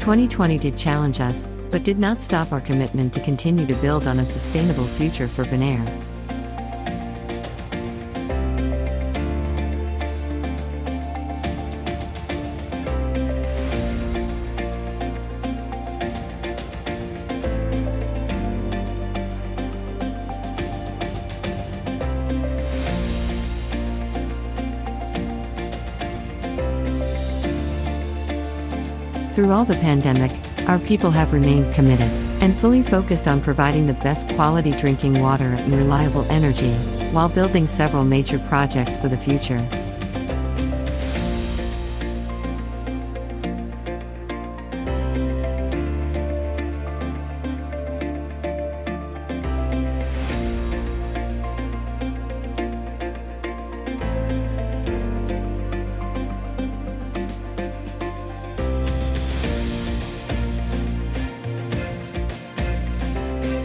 2020 did challenge us, but did not stop our commitment to continue to build on a sustainable future for Bonaire. Through all the pandemic, our people have remained committed and fully focused on providing the best quality drinking water and reliable energy, while building several major projects for the future.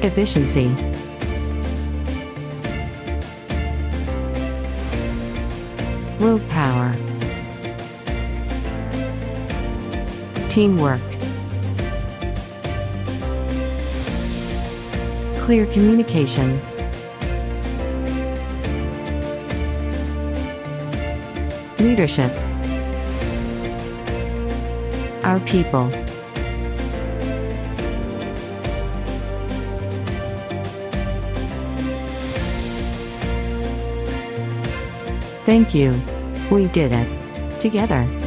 Efficiency. Willpower. Teamwork. Clear communication. Leadership. Our people. Thank you. We did it. Together.